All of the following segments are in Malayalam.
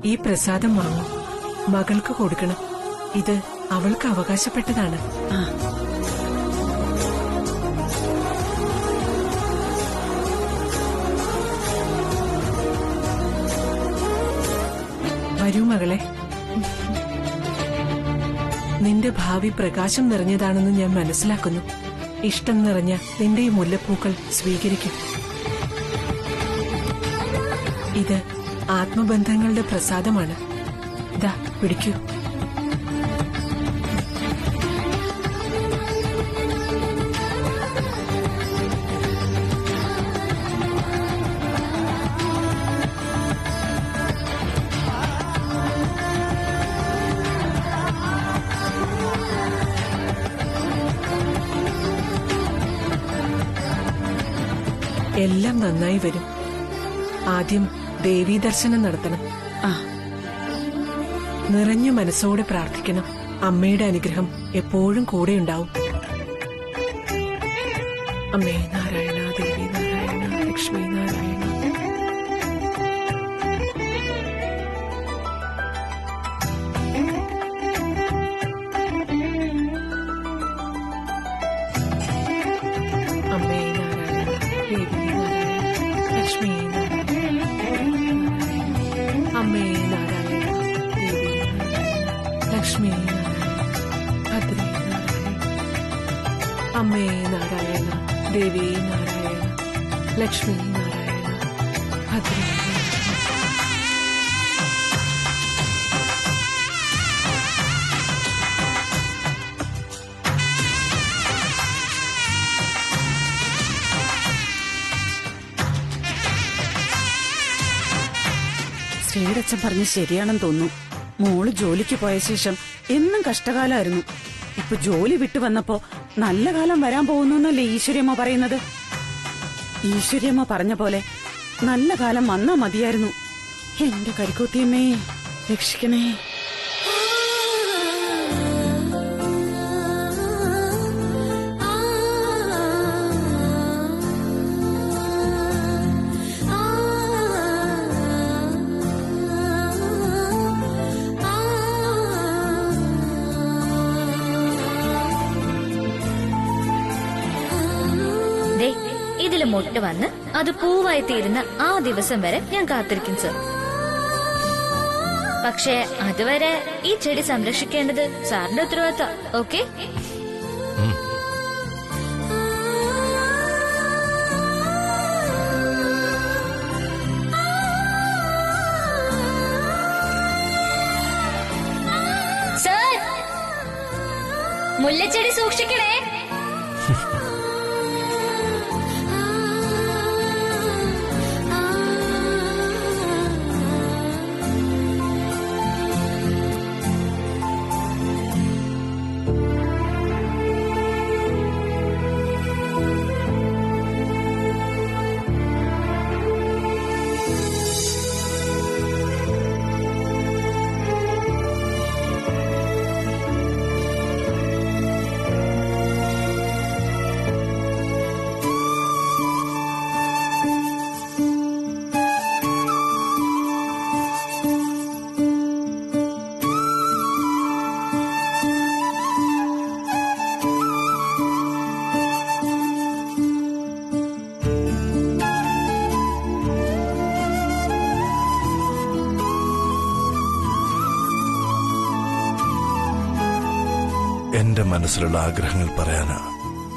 ഈ പ്രസാദം വാങ്ങും, മകൾക്ക് കൊടുക്കണം. ഇത് അവൾക്ക് അവകാശപ്പെട്ടതാണ്. വരൂ മകളെ. നിന്റെ ഭാവി പ്രകാശം നിറഞ്ഞതാണെന്ന് ഞാൻ മനസ്സിലാക്കുന്നു. ഇഷ്ടം നിറഞ്ഞ നിന്റെ ഈ മുല്ലപ്പൂക്കൾ സ്വീകരിക്കും. ഇത് ആത്മബന്ധങ്ങളുടെ പ്രസാദമാണ്. ദാ പിടിക്കൂ. എല്ലാം നന്നായി വരും. ആദ്യം ദേവീ ദർശനം നടത്തണം. നിറഞ്ഞ മനസ്സോടെ പ്രാർത്ഥിക്കണം. അമ്മയുടെ അനുഗ്രഹം എപ്പോഴും കൂടെയുണ്ടാവും. അമ്മേ നാരായണ, ദേവി നാരായണ, ലക്ഷ്മി നാരായണ. അമ്മേ നാരായണ, ദേവി നാരായണ, ലക്ഷ്മി നാരായണ. അമ്മേ നാരായണ, ദേവി നാരായണ, ലക്ഷ്മി നാരായണ, ഭദ്രേ നാരായണ. അമ്മേ നാരായണ, ദേവി നാരായണ, ലക്ഷ്മി നാരായണ, ഭദ്രേ നാരായണ. ശ്രീടച്ചൻ പറഞ്ഞ് ശരിയാണെന്ന് തോന്നുന്നു. മോള് ജോലിക്ക് പോയ ശേഷം എന്നും കഷ്ടകാലമായിരുന്നു. ഇപ്പൊ ജോലി വിട്ടു വന്നപ്പോ നല്ല കാലം വരാൻ പോകുന്നല്ലേ ഈശ്വര്യമ്മ പറയുന്നത്. ഈശ്വര്യമ്മ പറഞ്ഞ പോലെ നല്ല കാലം വന്നാ മതിയായിരുന്നു. എന്റെ കരിക്കൂത്തിയമ്മേ രക്ഷിക്കണേ. ഇതില് മൊട്ട് വന്ന് അത് പൂവായി തീരുന്ന ആ ദിവസം വരെ ഞാൻ കാത്തിരിക്കും സർ. പക്ഷേ അതുവരെ ഈ ചെടി സംരക്ഷിക്കേണ്ടത് സാറിന്റെ ഉത്തരവാദിത്തം. ഓക്കെ? സർ, മുല്ലച്ചെടി സൂക്ഷിക്കണേ. എന്റെ മനസ്സിലുള്ള ആഗ്രഹങ്ങൾ പറയാനാ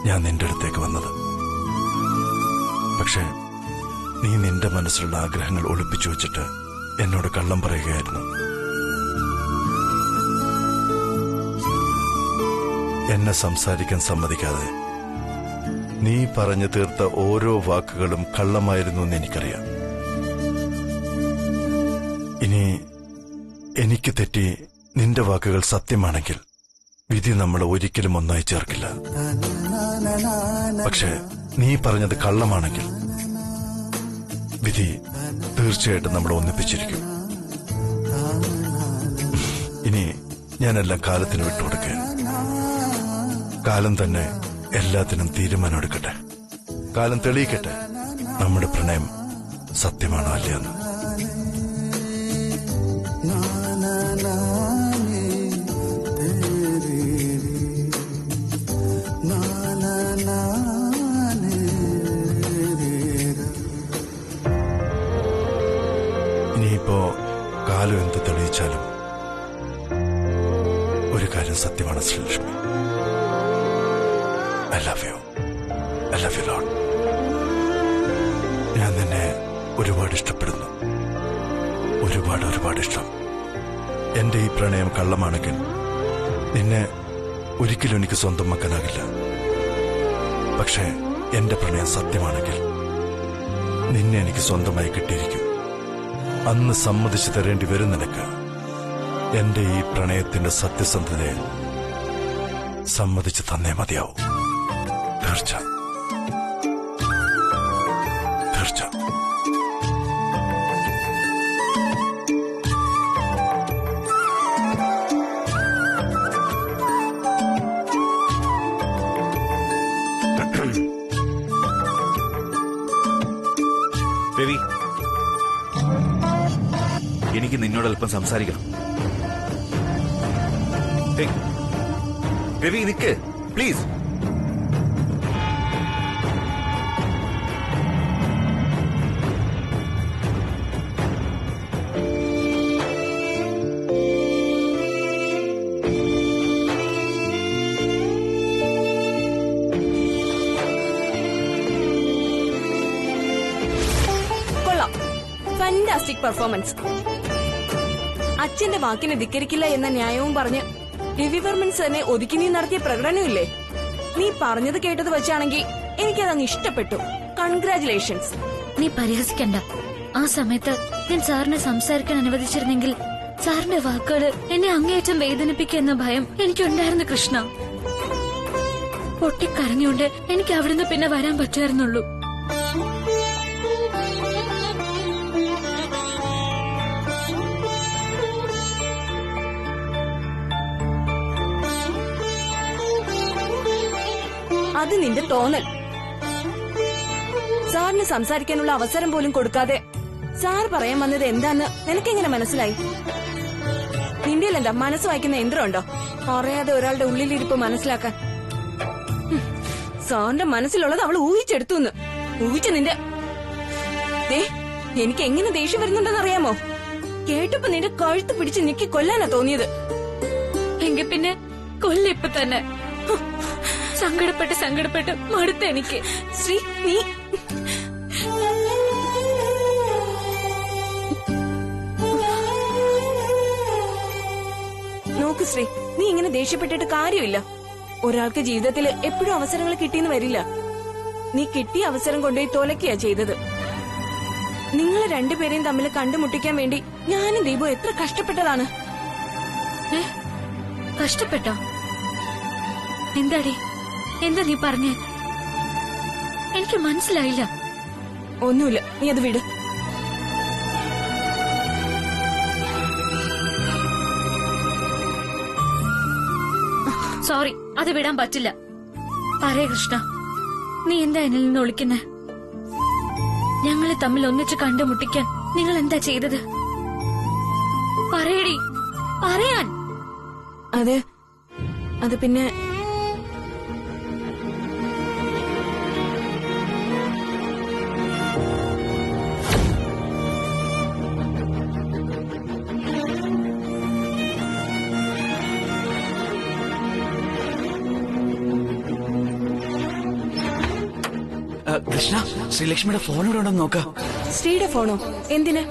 ഞാൻ നിന്റെ അടുത്തേക്ക് വന്നത്. പക്ഷെ നീ നിന്റെ മനസ്സിലുള്ള ആഗ്രഹങ്ങൾ ഒളിപ്പിച്ചു വെച്ചിട്ട് എന്നോട് കള്ളം പറയുകയായിരുന്നു. എന്നെ സംസാരിക്കാൻ സമ്മതിക്കാതെ നീ പറഞ്ഞു തീർത്ത ഓരോ വാക്കുകളും കള്ളമായിരുന്നു എന്ന് എനിക്കറിയാം. ഇനി എനിക്ക് തെറ്റി നിന്റെ വാക്കുകൾ സത്യമാണെങ്കിൽ വിധി നമ്മളെ ഒരിക്കലും ഒന്നായി ചേർക്കില്ല. പക്ഷെ നീ പറഞ്ഞത് കള്ളമാണെങ്കിൽ വിധി തീർച്ചയായിട്ടും നമ്മളെ ഒന്നിപ്പിച്ചിരിക്കും. ഇനി ഞാനെല്ലാം കാലത്തിന് വിട്ടുകൊടുക്കുക. കാലം തന്നെ എല്ലാത്തിനും തീരുമാനമെടുക്കട്ടെ. കാലം തെളിയിക്കട്ടെ നമ്മുടെ പ്രണയം സത്യമാണോ അല്ലയെന്ന്. ഇനിയിപ്പോ കാലം എന്ത് തെളിയിച്ചാലും ഒരു കാര്യം സത്യമാണ് Sreelakshmi. I love you. I love you lot. ഞാൻ നിന്നെ ഒരുപാട് ഇഷ്ടപ്പെടുന്നു. ഒരുപാട് ഇഷ്ടം. എന്റെ ഈ പ്രണയം കള്ളമാണെങ്കിൽ നിന്നെ ഒരിക്കലും എനിക്ക് സ്വന്തമാക്കാനാകില്ല. പക്ഷേ എന്റെ പ്രണയം സത്യമാണെങ്കിൽ നിന്നെ എനിക്ക് സ്വന്തമായി കിട്ടിയിരിക്കും. അന്ന് സമ്മതിച്ചു തരേണ്ടി വരും നിനക്ക്. എന്റെ ഈ പ്രണയത്തിന്റെ സത്യസന്ധതയെ സമ്മതിച്ചു തന്നേ മതിയാവും. തീർച്ച. രവി, എനിക്ക് നിന്നോട് അല്പം സംസാരിക്കണം. രവി, നിക്ക് പ്ലീസ്. Fantastic performance. അച്ഛന്റെ വാക്കിനെ ധിക്കരിക്കില്ല എന്ന ന്യായവും പറഞ്ഞ് രവിവർമ്മൻ സാറിനെ ഒതുക്കി നീ നടത്തിയ പ്രകടനമില്ലേ, നീ പറഞ്ഞത് കേട്ടത് വെച്ചാണെങ്കിൽ എനിക്കതങ്ങ് ഇഷ്ടപ്പെട്ടു. കൺഗ്രാറ്റുലേഷൻസ്. നീ പരിഹസിക്കണ്ട. ആ സമയത്ത് ഞാൻ സാറിനെ സംസാരിക്കാൻ അനുവദിച്ചിരുന്നെങ്കിൽ സാറിന്റെ വാക്കുകൾ എന്നെ അങ്ങേയറ്റം വേദനിപ്പിക്കുന്ന ഭയം എനിക്കുണ്ടായിരുന്നു കൃഷ്ണ. പൊട്ടിക്കരഞ്ഞുകൊണ്ട് എനിക്ക് അവിടുന്ന് പിന്നെ വരാൻ പറ്റുമായിരുന്നുള്ളൂ. അത് നിന്റെ തോന്നൽ. സാറിന് സംസാരിക്കാനുള്ള അവസരം പോലും കൊടുക്കാതെ സാർ പറയാൻ വന്നത് എന്താന്ന് നിനക്കെങ്ങനെ മനസ്സിലായി? നിന്റെ എന്താ മനസ്സ് വായിക്കുന്ന യന്ത്രമുണ്ടോ പറയാതെ ഒരാളുടെ ഉള്ളിലിരിപ്പ് മനസ്സിലാക്കാൻ? സാറിന്റെ മനസ്സിലുള്ളത് അവൾ ഊഹിച്ചെടുത്തു. ഊഹിച്ച നിന്റെ എനിക്ക് എങ്ങനെ ദേഷ്യം വരുന്നുണ്ടെന്ന് അറിയാമോ? കേട്ടപ്പോ നിന്റെ കഴുത്ത് പിടിച്ച് നിക്കി കൊല്ലാനാ തോന്നിയത്. എങ്കിൽ പിന്നെ കൊല്ലിപ്പ് തന്നെ. സങ്കടപ്പെട്ട് മടുത്ത എനിക്ക്. ശ്രീ, നീ നോക്ക് ശ്രീ, നീ ഇങ്ങനെ ദേഷ്യപ്പെട്ടിട്ട് കാര്യമില്ല. ഒരാൾക്ക് ജീവിതത്തിൽ എപ്പോഴും അവസരങ്ങൾ കിട്ടിയെന്ന് വരില്ല. നീ കിട്ടിയ അവസരം കൊണ്ടുപോയി തോലക്കുകയാ ചെയ്തത്. നിങ്ങൾ രണ്ടുപേരെയും തമ്മിൽ കണ്ടുമുട്ടിക്കാൻ വേണ്ടി ഞാനും ദീപു എത്ര കഷ്ടപ്പെട്ടതാണ്. കഷ്ടപ്പെട്ടോ? എന്താടി, എന്താ നീ പറഞ്ഞേ? എനിക്ക് മനസ്സിലായില്ല. ഒന്നുമില്ല, നീ അത് വിട്. സോറി, അത് വിടാൻ പറ്റില്ല. പറയേ കൃഷ്ണ, നീ എന്താ എന്നിൽ നിന്ന് ഒളിക്കുന്നേ? ഞങ്ങളെ തമ്മിൽ ഒന്നിച്ച് കണ്ടുമുട്ടിക്കാൻ നിങ്ങൾ എന്താ ചെയ്തത്? പറയടി, പറയാൻ. അത് പിന്നെ കൃഷ്ണ, ശ്രീലക്ഷ്മിയുടെ ഫോൺ ഇവിടെ ഉണ്ടെന്ന് നോക്ക. ശ്രീയുടെ ഫോണോ? എന്തിന്?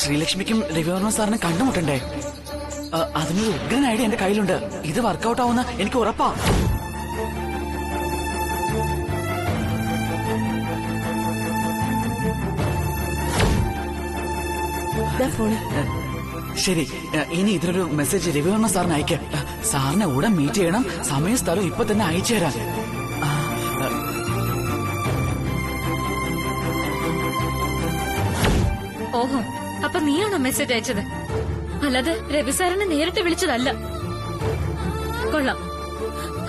ശ്രീലക്ഷ്മിക്കും രവിവർമ്മ സാറിനെ കണ്ടുമുട്ടണ്ടേ? അതിനൊരു ഉഗ്രൻ ഐഡിയ എന്റെ കയ്യിലുണ്ട്. ഇത് വർക്കൗട്ട് ആവുന്ന എനിക്ക് ഉറപ്പാ. ശരി, ഇനി ഇതിലൊരു മെസ്സേജ് രവിവർമ്മ സാറിന് അയക്ക. സാറിനെ ഉടൻ മീറ്റ് ചെയ്യണം. സമയം സ്ഥലം ഇപ്പൊ തന്നെ അയച്ചു തരാം. ഓഹോ, അപ്പൊ നീയാണോ മെസ്സേജ് അയച്ചത്? അല്ലാതെ രവി സാറിനെ നേരിട്ട് വിളിച്ചതല്ല. കൊള്ളാം,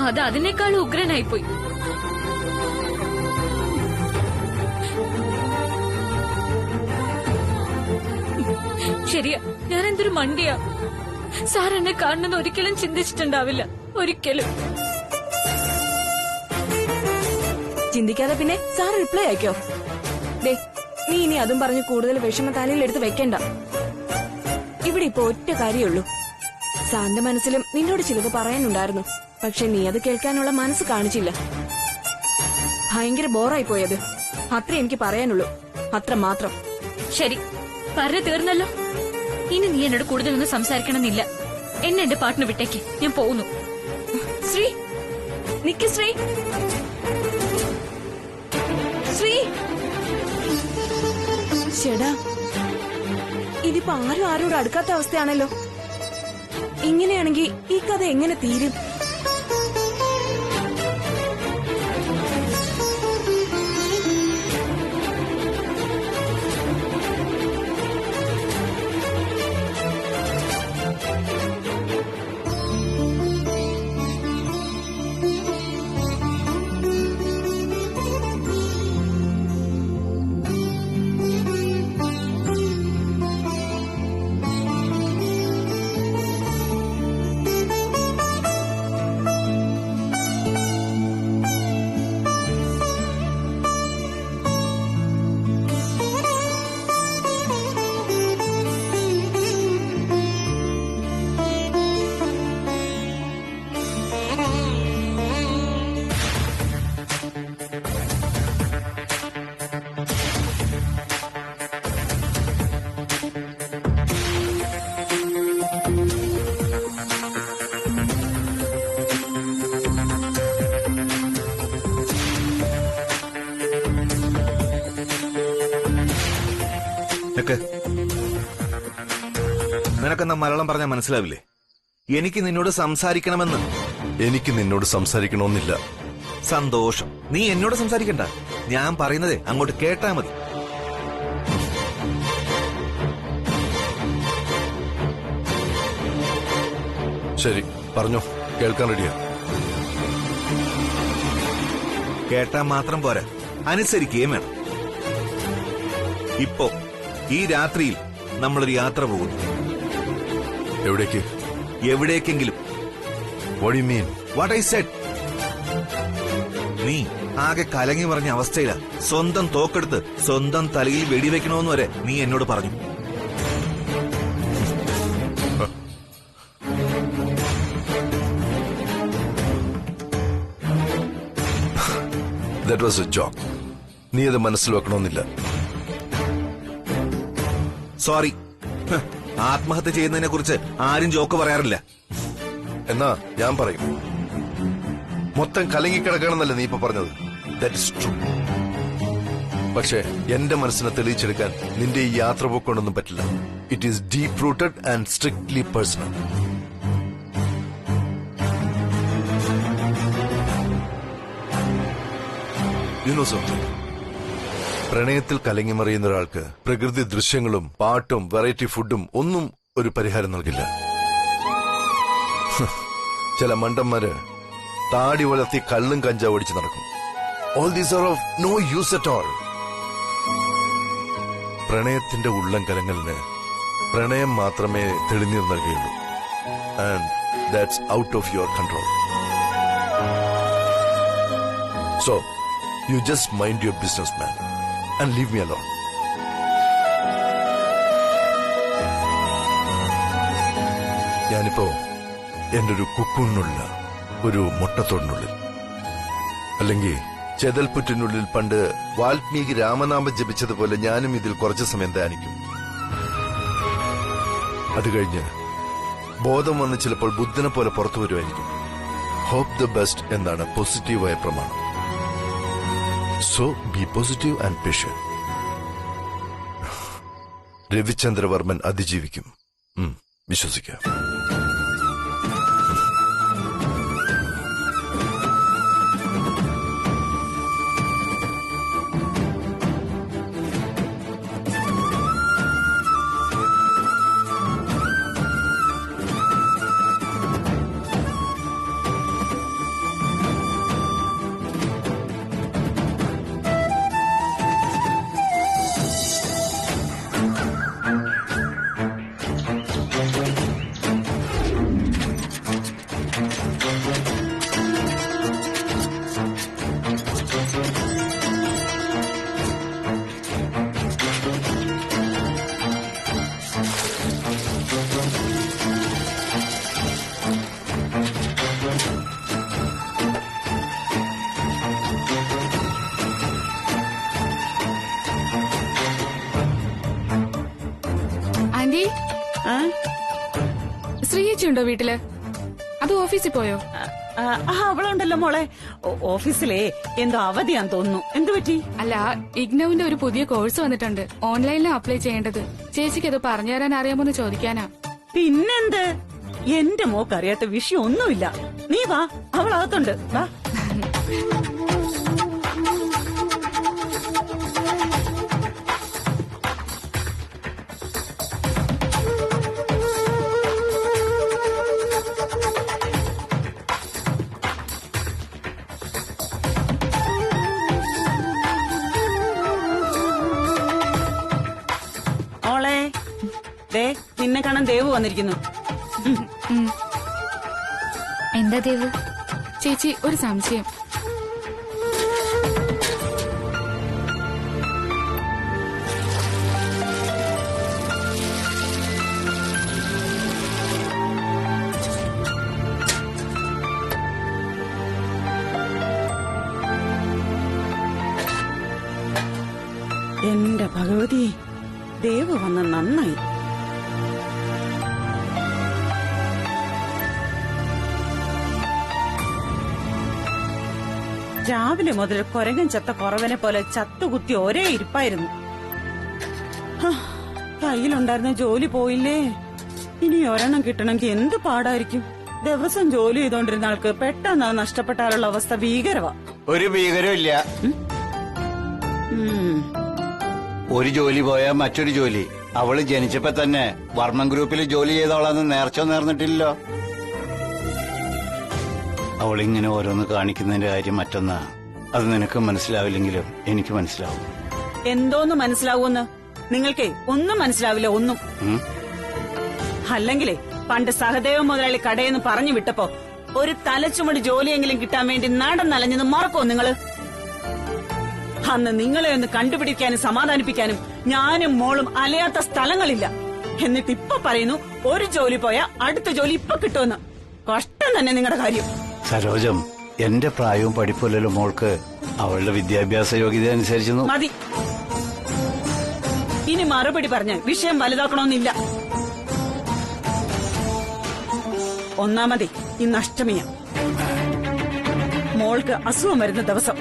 അത് അതിനേക്കാൾ ഉഗ്രനായിപ്പോയി. ശരിയാ, ഞാൻ എന്തൊരു മണ്ടിയാ. സാർ എന്നെ കാണുന്നത് ഒരിക്കലും ചിന്തിച്ചിട്ടുണ്ടാവില്ല, ഒരിക്കലും. ചിന്തിക്കാതെ പിന്നെ സാർ റിപ്ലൈ അയക്കോ? ദേ, നീ ഇനി അതും പറഞ്ഞ് കൂടുതൽ വിഷമ തലയിൽ എടുത്ത് വെക്കണ്ട. ഇവിടെ ഇപ്പൊ ഒറ്റ കാര്യമുള്ളൂ. സാറിന്റെ മനസ്സിലും നിന്നോട് ചിലത് പറയാനുണ്ടായിരുന്നു. പക്ഷെ നീ അത് കേൾക്കാനുള്ള മനസ്സ് കാണിച്ചില്ല. ഭയങ്കര ബോറായി പോയത്. അത്ര എനിക്ക് പറയാനുള്ളൂ, അത്ര മാത്രം. ശരി, പറഞ്ഞു തീർന്നല്ലോ. ഇനി നീ എന്നോട് കൂടുതലൊന്നും സംസാരിക്കണമെന്നില്ല. എന്നെ എന്റെ പാട്ടിന് വിട്ടേക്ക്, ഞാൻ പോകുന്നു. ശ്രീ, നിക്ക് ശ്രീ. ശ്രീ, ചേടാ, ഇതിപ്പോ ആരും ആരോട് അടുക്കാത്ത അവസ്ഥയാണല്ലോ. ഇങ്ങനെയാണെങ്കിൽ ഈ കഥ എങ്ങനെ തീരും? നിനക്കെന്താ മലയാളം പറഞ്ഞാൽ മനസ്സിലാവില്ലേ? എനിക്ക് നിന്നോട് സംസാരിക്കണമെന്ന്. എനിക്ക് നിന്നോട് സംസാരിക്കണമെന്നില്ല. സന്തോഷം. നീ എന്നോട് സംസാരിക്കണ്ട. ഞാൻ പറയുന്നതേ അങ്ങോട്ട് കേട്ടാ മതി. ശരി, പറഞ്ഞോ, കേൾക്കാൻ റെഡിയാ. കേട്ടാ മാത്രം പോരാ, അനുസരിക്കുകയും വേണം. ഇപ്പോ ഈ രാത്രിയിൽ നമ്മളൊരു യാത്ര പോകുന്നു. എവിടേക്ക്? എവിടേക്കെങ്കിലും. What do you mean? What I said. നീ ആകെ കലങ്ങി പറഞ്ഞ അവസ്ഥയിലാ. സ്വന്തം തോക്കെടുത്ത് സ്വന്തം തലയിൽ വെടിവെക്കണമെന്ന് വരെ നീ എന്നോട് പറഞ്ഞു. That was a joke. നീ അത് മനസ്സിൽ വെക്കണമെന്നില്ല. സോറി. ആത്മഹത്യ ചെയ്യുന്നതിനെ കുറിച്ച് ആരും ജോക്ക് പറയാറില്ല. എന്നാ ഞാൻ പറയും. മൊത്തം കലങ്ങിക്കിടക്കണമെന്നല്ലേ നീ ഇപ്പൊ പറഞ്ഞത്? That is true. പക്ഷേ എന്റെ മനസ്സിനെ തെളിയിച്ചെടുക്കാൻ നിന്റെ ഈ യാത്ര പോക്കൊണ്ടൊന്നും പറ്റില്ല. It is deep rooted and strictly personal. You know something? പ്രണയത്തിൽ കലങ്ങിമറിയുന്ന ഒരാൾക്ക് പ്രകൃതി ദൃശ്യങ്ങളും പാട്ടും വെറൈറ്റി ഫുഡും ഒന്നും ഒരു പരിഹാരം നൽകില്ല. ചില മണ്ടന്മാര് താടി വളർത്തി കള്ളും കഞ്ചാവ് അടിച്ച് നടക്കും. All these are of no use at all. പ്രണയത്തിന്റെ ഉള്ളം കലങ്ങലിന് പ്രണയം മാത്രമേ തെളിനീർ നൽകുകയുള്ളൂ. And that's out of your control. So, you just mind your business, man, and leave me alone. ഞാനിപ്പോ എന്റെ ഒരു കുക്കൂണിനുള്ള ഒരു മുട്ടത്തോടിനുള്ളിൽ, അല്ലെങ്കിൽ ചെതൽപുറ്റിനുള്ളിൽ പണ്ട് വാൽമീകി രാമനാമം ജപിച്ചതുപോലെ ഞാനും ഇതിൽ കുറച്ചു സമയം ധ്യാനിക്കും. അത് കഴിഞ്ഞ് ബോധം വന്ന് ചിലപ്പോൾ ബുദ്ധനെ പോലെ പുറത്തു വരുമായിരിക്കും. ഹോപ്പ് ദ ബെസ്റ്റ് എന്നാണ് പോസിറ്റീവായ പ്രമാണം. So be positive and patient. Ravichandravarman അതിജീവിക്കും. വിശ്വസിക്കാം. ആന്റി, ആ? ശ്രീയേച്ചി ഉണ്ടോ വീട്ടില്? അത് ഓഫീസിൽ പോയോ? അവളുണ്ടല്ലോ മോളെ. ഓഫീസിലെ എന്തോ അവധിയാന്ന് തോന്നുന്നു. എന്തു പറ്റി? അല്ല, ഇഗ്നോവിന്റെ ഒരു പുതിയ കോഴ്സ് വന്നിട്ടുണ്ട്. ഓൺലൈനിലും അപ്ലൈ ചെയ്യേണ്ടത്. ചേച്ചിക്ക് അത് പറഞ്ഞു തരാൻ അറിയാമോന്ന് ചോദിക്കാനാ. പിന്നെന്ത്, എന്റെ മോക്ക് അറിയാത്ത വിഷയം ഒന്നുമില്ല. നീ വാ, അവൾ അകത്തുണ്ട്. വാ. മോളെ, ദേ നിന്നെ കാണാൻ ദേവ് വന്നിരിക്കുന്നു. എന്താ ദേവ്? ചേച്ചി, ഒരു സംശയം. എന്റെ ഭഗവതി, ദേവ് വന്ന നന്നായി. രാവിലെ മുതൽ കൊരങ്ങൻ ചത്ത കുറവനെ പോലെ ചത്തുകുത്തി ഒരേ ഇരിപ്പായിരുന്നു. കയ്യിലുണ്ടായിരുന്ന ജോലി പോയില്ലേ? ഇനി ഒരെണ്ണം കിട്ടണമെങ്കിൽ എന്ത് പാടായിരിക്കും. ദിവസം ജോലി ചെയ്തോണ്ടിരുന്ന ആൾക്ക് പെട്ടെന്ന് അത് നഷ്ടപ്പെട്ടാലുള്ള അവസ്ഥ ഭീകരവാ. ഒരു ഭീകരവും ഇല്ല. ഒരു ജോലി പോയാൽ മറ്റൊരു ജോലി. അവള് ജനിച്ചപ്പോ തന്നെ വർമ്മൻ ഗ്രൂപ്പിൽ ജോലി ചെയ്തവളാന്ന് നേർച്ചോ നേർന്നിട്ടില്ലല്ലോ. അവളിങ്ങനെ ഓരോന്ന് കാണിക്കുന്നതിന്റെ കാര്യം മറ്റൊന്നാ. അത് നിനക്ക് മനസ്സിലാവില്ലെങ്കിലും എനിക്ക് മനസ്സിലാവും. എന്തോന്ന് മനസ്സിലാവൂന്ന്? നിങ്ങൾക്കേ ഒന്നും മനസ്സിലാവില്ല, ഒന്നും. അല്ലെങ്കിലേ പണ്ട് സഹദേവ മുതലാളി കടയെന്ന് പറഞ്ഞു വിട്ടപ്പോ ഒരു തലച്ചുമടി ജോലിയെങ്കിലും കിട്ടാൻ വേണ്ടി നാടൻ നലഞ്ഞെന്ന് മറക്കോ നിങ്ങള്? അന്ന് നിങ്ങളെ ഒന്ന് കണ്ടുപിടിക്കാനും സമാധാനിപ്പിക്കാനും ഞാനും മോളും അലയാത്ത സ്ഥലങ്ങളില്ല. എന്നിട്ട് ഇപ്പൊ പറയുന്നു ഒരു ജോലി പോയാ അടുത്ത ജോലി ഇപ്പൊ കിട്ടുമെന്ന്. കഷ്ടം തന്നെ നിങ്ങളുടെ കാര്യം. സരോജം, എന്റെ പ്രായവും പഠിപ്പുമല്ലല്ലോ മോൾക്ക്. അവളുടെ വിദ്യാഭ്യാസ യോഗ്യത അനുസരിച്ച് മതി. ഇനി മറുപടി പറഞ്ഞ് വിഷയം വലുതാക്കണമെന്നില്ല. ഒന്നാമതേ ഇന്ന് അഷ്ടമിയാ. മോൾക്ക് അസുഖം വരുന്ന ദിവസം.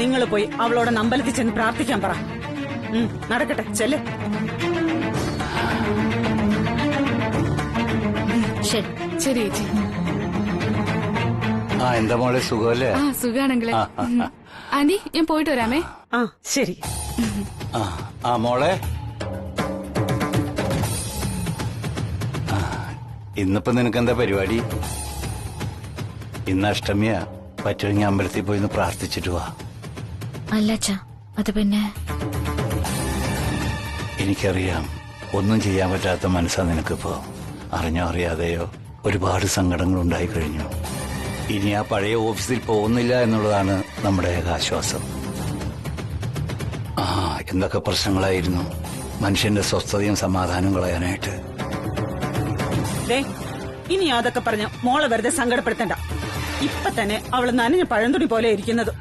നിങ്ങൾ പോയി അവളോട് അമ്പലത്തിൽ ചെന്ന് പ്രാർത്ഥിക്കാൻ പറ. നടക്കട്ടെ, ചെല്ല്. ശരി ചേച്ചി. എന്താ മോളെ, സുഖമല്ലേ? സുഖാണെങ്കിലേ. ആന്റി, ഞാൻ പോയിട്ട് വരാമേ. ശരി. മോളെ, ഇന്നിപ്പോ നിനക്കെന്താ പരിപാടി? ഇന്ന് അഷ്ടമിയാ. പറ്റുമെങ്കിൽ അമ്പലത്തിൽ പോയി പ്രാർത്ഥിച്ചിട്ട് വാ. അല്ല അച്ഛാ, അത് പിന്നെ എനിക്കറിയാം, ഒന്നും ചെയ്യാൻ പറ്റാത്ത മനസ്സാ നിനക്കിപ്പോ. അറിഞ്ഞോ അറിയാതെയോ ഒരുപാട് സങ്കടങ്ങൾ ഉണ്ടായി കഴിഞ്ഞു. ഇനി ആ പഴയ ഓഫീസിൽ പോകുന്നില്ല എന്നുള്ളതാണ് നമ്മുടെ ഏക ആശ്വാസം. എന്തൊക്കെ പ്രശ്നങ്ങളായിരുന്നു മനുഷ്യന്റെ സ്വസ്ഥതയും സമാധാനവും കളയാനായിട്ട്. ഇനി അതൊക്കെ പറഞ്ഞ് മോളെ വെറുതെ സങ്കടപ്പെടുത്തണ്ട. ഇപ്പൊ തന്നെ അവള് നനഞ്ഞ പഴന്തുണി പോലെ ഇരിക്കുന്നത്.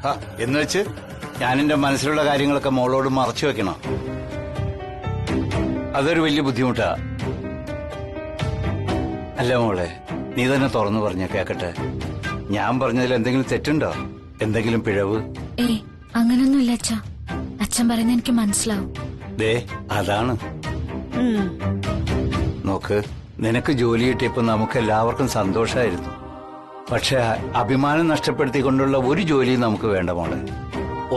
എന്ന് വെച്ച് ഞാൻ എന്റെ മനസ്സിലുള്ള കാര്യങ്ങളൊക്കെ മോളോട് മറച്ചു വെക്കണം? അതൊരു വലിയ ബുദ്ധിമുട്ടാ. അല്ല മോളെ, നീ തന്നെ തുറന്നു പറഞ്ഞ കേക്കട്ടെ. ഞാൻ പറഞ്ഞതിൽ എന്തെങ്കിലും തെറ്റുണ്ടോ? എന്തെങ്കിലും പിഴവ്? അങ്ങനൊന്നുമില്ല അച്ഛാ. അച്ഛൻ പറയുന്നത് എനിക്ക് മനസ്സിലാവും. അതാണ്. നോക്ക്, നിനക്ക് ജോലി കിട്ടിയപ്പോ നമുക്ക് എല്ലാവർക്കും സന്തോഷമായിരുന്നു. പക്ഷെ അഭിമാനം നഷ്ടപ്പെടുത്തിക്കൊണ്ടുള്ള ഒരു ജോലിയും നമുക്ക് വേണ്ട മോളെ.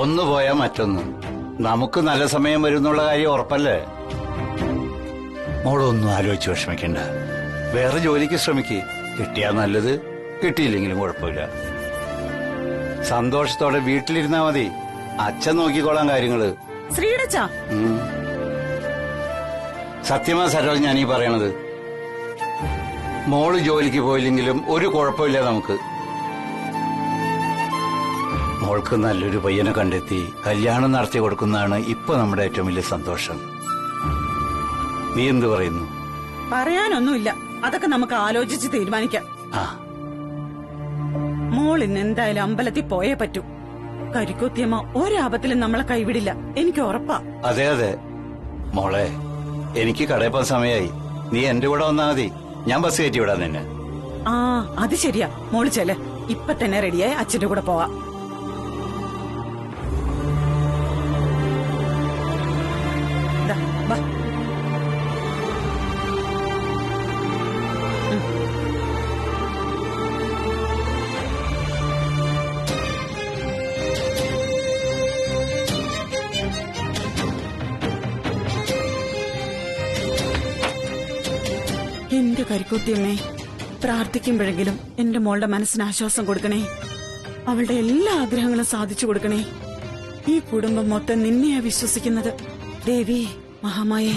ഒന്ന് പോയാൽ മറ്റൊന്ന്. നമുക്ക് നല്ല സമയം വരുന്നുള്ള കാര്യം ഉറപ്പല്ലേ? മോളൊന്നും ആലോചിച്ച് വിഷമിക്കണ്ട. വേറെ ജോലിക്ക് ശ്രമിക്ക്. കിട്ടിയാ നല്ലത്, കിട്ടിയില്ലെങ്കിലും കുഴപ്പമില്ല. സന്തോഷത്തോടെ വീട്ടിലിരുന്നാ മതി. അച്ഛൻ നോക്കിക്കോളാം കാര്യങ്ങള്. സത്യമാ സരോജ ഞാനീ പറയണത്. മോള് ജോലിക്ക് പോയില്ലെങ്കിലും ഒരു കുഴപ്പമില്ല നമുക്ക്. മോൾക്ക് നല്ലൊരു പയ്യനെ കണ്ടെത്തി കല്യാണം നടത്തി കൊടുക്കുന്നതാണ് ഇപ്പൊ നമ്മുടെ ഏറ്റവും വലിയ സന്തോഷം. നീ എന്ത് പറയുന്നു? പറയാനൊന്നുമില്ല, അതൊക്കെ നമുക്ക് ആലോചിച്ച് തീരുമാനിക്കാം. മോൾ ഇന്ന് എന്തായാലും അമ്പലത്തിൽ പോയേ പറ്റൂ. കരിക്കൊത്തിയമ്മ ഒരാപത്തിലും നമ്മളെ കൈവിടില്ല, എനിക്ക് ഉറപ്പാ. അതെ അതെ മോളെ, എനിക്ക് കടയിൽ പോകാൻ സമയമായി. നീ എന്റെ കൂടെ വന്നാ മതി, ഞാൻ ബസ് കയറ്റി വിടാം നിന്നെ. ആ അത് ശരിയാ. മോള് ചെല്, ഇപ്പൊ തന്നെ റെഡിയായി അച്ഛന്റെ കൂടെ പോവാ. ദാ, വാ. എന്റെ കരിക്കൂത്തിയമ്മേ, പ്രാർത്ഥിക്കുമ്പോഴെങ്കിലും എന്റെ മോളുടെ മനസ്സിന് ആശ്വാസം കൊടുക്കണേ. അവളുടെ എല്ലാ ആഗ്രഹങ്ങളും സാധിച്ചു കൊടുക്കണേ. ഈ കുടുംബം മൊത്തം നിന്നെയാ വിശ്വസിക്കുന്നത്. ദേവി മഹാമായേ.